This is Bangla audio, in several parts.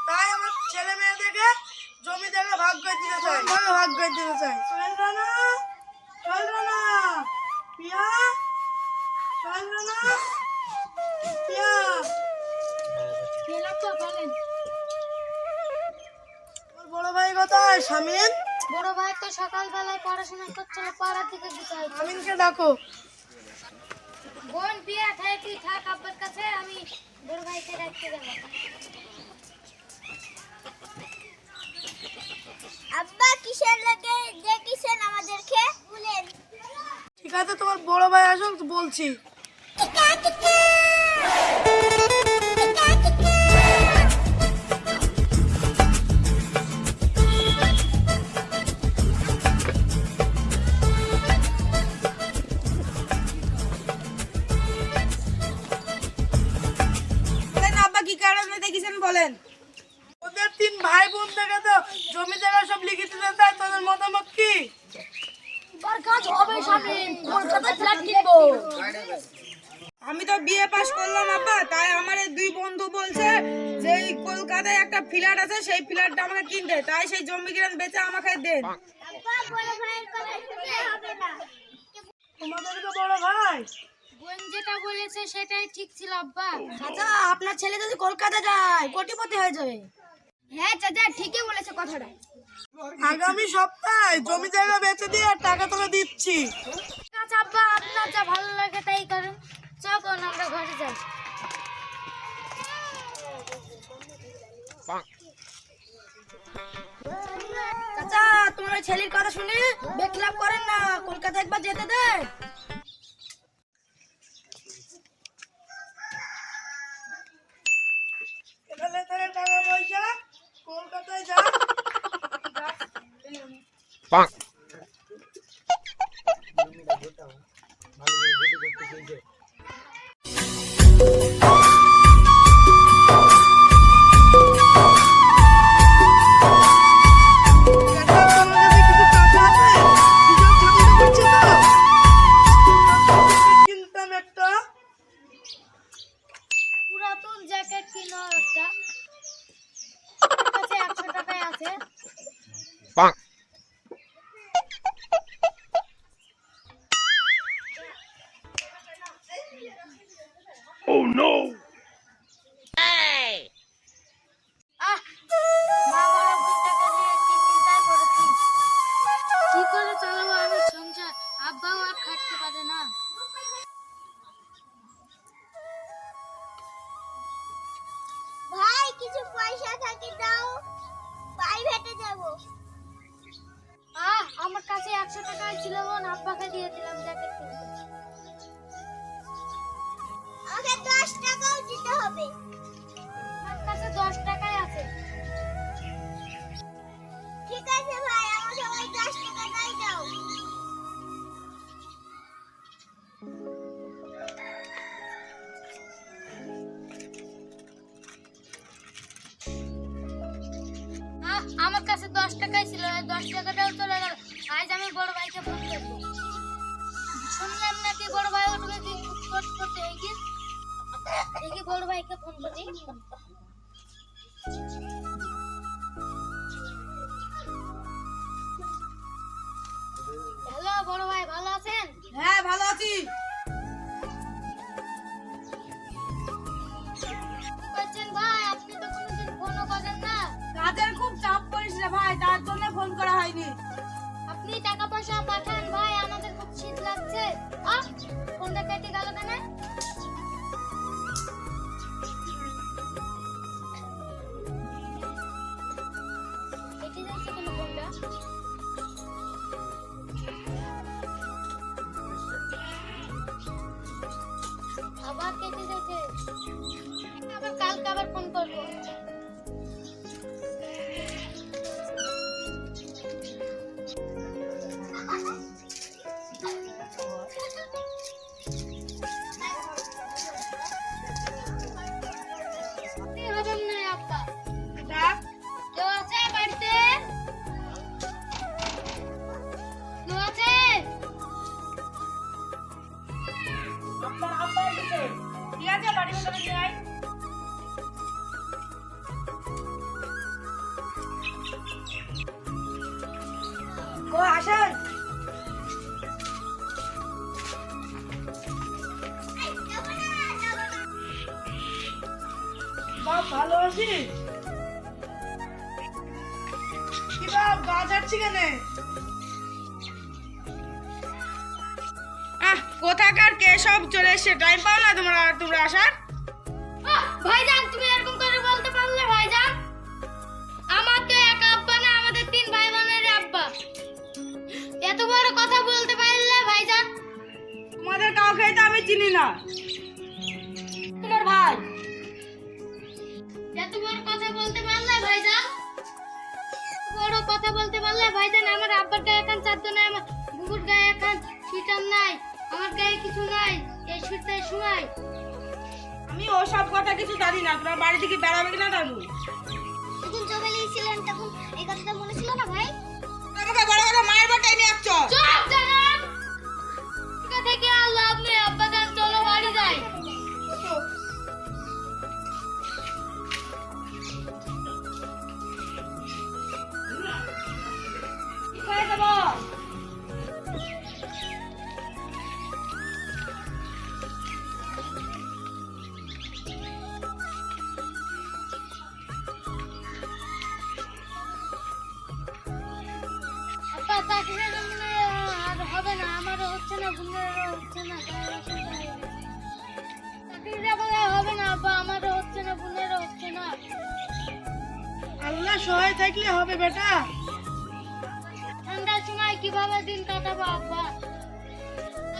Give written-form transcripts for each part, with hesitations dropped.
তাই আমার ছেলে মেয়েদেরকে জমি জায়গা ভাগ করে দিতে চাই। ভাগ করে দিতে চাই। চল রানা পিয়া, চল রানা পিয়া। বড় ভাই কোথায়? শামিন। বড় ভাই তো সকালবেলায় পড়াশোনা করছিল, পাড়ার দিকে গেছে। শামিনকে ডাকো। বোন পিয়া খাই, তুই থাক আব্বার কাছে, আমি বড় ভাইকে ডাকতে গেলাম। আব্বা কিসের লাগে ডেকেছেন আমাদেরকে বলেন? ঠিক আছে, তোমার বড় ভাই আসুক তো বলছি। কি কারণে দেখেছেন বলেন? ওদের 3 ভাই বোন থেকে তো জমি জায়গা সব লিখে দিতে চায়। তোদের মতামত কি? বার কাজ হবে শামিন, কলকাতায় ফ্ল্যাট কিনবো। আমি তো বিএ পাস করলাম আব্বা, তাই আমার এই 2 বন্ধু বলছে যে এই কলকাতায় একটা ফ্ল্যাট আছে, সেই ফ্ল্যাটটা আমাকে কিনতে, তাই সেই জমি কিনে বেচে আমাকে দেন। আব্বা বড় ভাইয়ের কথা শুনতে হবে না। তোমাদের তো বড় ভাই। বোন যেটা বলেছে সেটাই ঠিক ছিল আব্বা। চাচা, আপনার ছেলে যদি কলকাতা যায় কোটিপতি হয়ে যাবে। হ্যাঁ চাচা, ঠিকই বলেছে কথাটা। আগামী সপ্তাহে জমি জায়গা বেচে দিয়ে টাকা তোকে দিচ্ছি। আচ্ছা আব্বা, আপনার যা ভালো লাগে তাই করেন। চল আমরা ঘরে যাই। চাচা, তোমার ওই ছেলের কথা শুনে বেকলাভ করেন না, কলকাতা একবার যেতে দে। এখানে তোর টাকা পয়সা কলকাতায় যা। পুরাতন জ্যাকেট কিনো একটা, কাছে 100 টাকায় আছে। Oh no! বাবার বোনটাকে নিয়ে কি চিন্তায় পড়েছি। কি করে চালাবো আমি সংসার? আব্বাও আর খাটতে পারে না। ভাই কিছু পয়সা থাকে দাও, প্রাইভেটে যাব। আমার কাছে 100 টাকাই ছিল, বোন আব্বাকে দিয়ে দিলাম জ্যাকেট কিনতে। আমাকে 10 টাকাও দিতে হবে। আমার কাছে 10 টাকাই আছে। ঠিক আছে ভাই, আমাকে ওই 10 টাকাটাই দাও। আমার কাছে 10 টাকাই ছিল, 10 টাকাটাও চলে গেল। আজ আমি বড় ভাইকে ফোন করবো। শুনলাম নাকি বড় ভাই উঠবে কি করতে দেখি বড় ভাইকে ফোন করি। হ্যালো বড় ভাই, ভালো আছেন? হ্যাঁ, ভালো আছি। বলছেন ভাই, আপনি তো কোনোদিন ফোনও করেন না। কাজের খুব চাপ পড়িস রে ভাই, তার জন্য ফোন করা হয়নি। আপনি টাকা পয়সা পাঠান ভাই, আমাদের খুব শীত লাগছে। ফোনটা কেটে গেল কেন? কেটে যাচ্ছে কেন ফোনটা? আবার কেটে যাচ্ছে। আবার কালকে আবার ফোন করবো। হবে না আব্বা। ডাক। কেউ আছে বাড়িতে? কেউ আছে? আপনার আব্বা এসেছে। ঠিক আছে, বাড়ি ভেতরে যাই। ও আসেন। বাপ ভালো আছিস? কি বাপ গা যাচ্ছি কেন? কোথাকার কে সব চলে এসে টাইম পাও না তোমরা আসার? ভাইজান তুমি এরকম করে বলতে পারলে ভাইজান? আমার তো এক আব্বা না, আমাদের 3 ভাই বোনের আব্বা। এত বড় কথা বলতে পারলে ভাইজান? তোমাদের কাউকে তো আমি চিনি না। তোমার ভাই এত বড় কথা বলতে পারলে ভাইজান? বড় কথা বলতে পারলে ভাইজান? আমার আব্বার গায়ে এখন চাদর নাই, আমার বুবুর গায়ে এখন সুইটার নাই, আমার গায়ে কিছু নাই এই শীতের সময়। আমি ও সব কথা কিছু জানি না। তোমার বাড়ি থেকে বেড়াবে কিনা জানো? যখন জবেলি ছিলেন তখন এই কথাটা মনে ছিল না ভাই? আমাকে বড় বড় মায়ের বাটাই নিয়ে আসছো। চুপ জানান। ঠিক থেকে আর লাভ নেই, আব্বা জান চলো বাড়ি যাই। কি করে দেবো? আব্বা চাকরির জন্য আর হবে না, আমারও হচ্ছে না, বোনেরও হচ্ছে না, চাকরিটা হবে না আব্বা, আমারও হচ্ছে না, বোনেরও হচ্ছে না। আল্লাহ সহায় থাকলে হবে বেটা। ঠান্ডার সময় কিভাবে দিন কাটাবো আব্বা?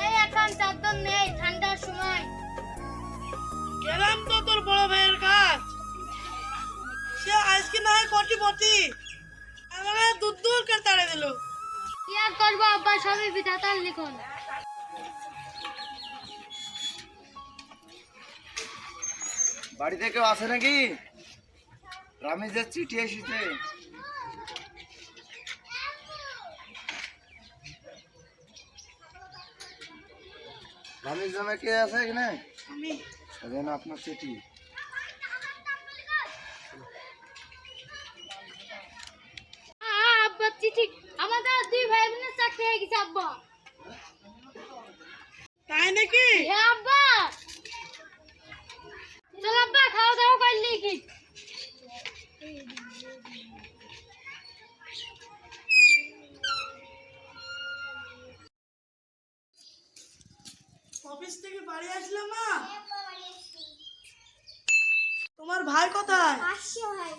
এই এখন চাদর নেই ঠান্ডার সময়। গেলাম তো তোর বড় ভাইয়ের কাজ। সে আজকে না হয় কোটিপতি, আমাকে দূর দূর করে তাড়িয়ে দিল। কি আর করবো আব্বা, সবই বিধাতার লিখন। বাড়িতে কেউ আছে নাকি? রামেশের চিঠি এসেছে। রামেশ নামে কে আছে এখানে? আমি দেন আপনার চিঠি। আব্বা চিঠি, আমাদের 2 ভাই বোনের চাকরি হয়ে গেছে আব্বা। তাই নাকি? হ্যাঁ আব্বা। চল আব্বা খাওয়া দাওয়া করলি কি? অফিস থেকে বাড়ি আসলাম মা। তোমার ভাই কোথায়? আসছে ভাই।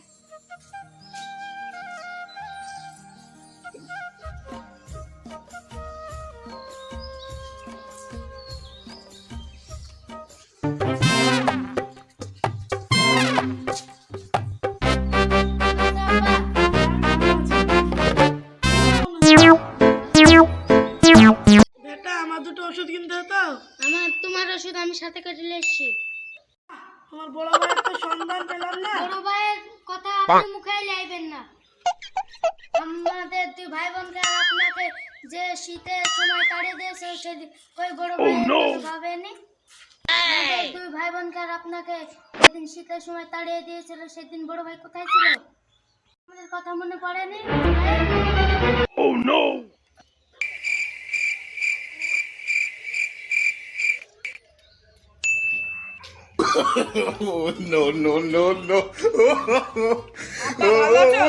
বেটা আমার দুটো ওষুধ কিনতে হতো। তোমার ওষুধ আমি সাথে করে নিয়ে এসেছি। তোমার বড় ভাইয়ের তো সন্ধান পেলাম না। বড় ভাইয়ের কথা আপনি মুখে লাইবেন না। আমাদের 2 ভাই বোনকে আপনাকে যে শীতের সময় তাড়িয়ে দিয়েছে সেদিন ওই বড় ভাই ভাবেনি? আমাদের 2 ভাই বোনকে আপনাকে যেদিন শীতের সময় তাড়িয়ে দিয়েছিল সেদিন বড় ভাই কোথায় ছিল? আমাদের কথা মনে পড়েনি? Oh no! Oh, no, no, no, no. ভালো আছো?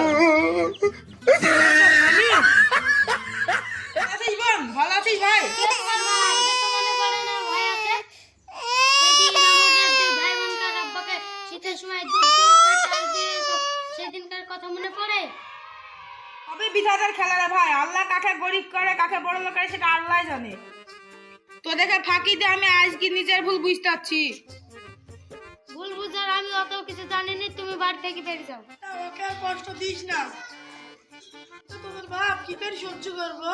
আমি? আচ্ছা ইবন, ভালো আছিস ভাই? তোমার ভাই তো মনে পড়ে না ভাই আছে? সেদিন আমাদের 2 ভাই বোনকে আব্বাকে শীতের সময় দুধ করে তাড়িয়ে দিয়েছে সেদিনকার কথা মনে পড়ে? তবে বিধাতার খেলা রে ভাই। আল্লাহ কাকে গরিব করে কাকে বড় লোক করে সেটা আল্লাহ জানে। তো দেখে ফাঁকি দিয়ে আমি আজকে নিজের ভুল বুঝতে পারছি। ভুল বুঝার আমি অত কিছু জানিনি, তুমি বাড়ি থেকে বেরিয়ে যাও। ওকে আর কষ্ট দিস না। তো তোমার বাপ কি করে সহ্য করবো?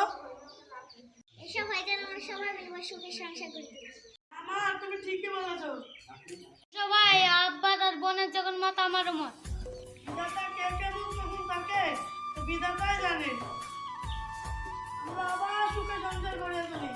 এসব হয়ে গেল আমরা সবাই মিলে সুখে সংসার করি। আমার তুমি ঠিকই বলেছো। সবাই আব্বা আর বোনের যখন মত আমারও মত। বিধাতা কে কেমন কখন থাকে তো বিধাতাই জানে। আমরা আবার সুখে সংসার করে চলি।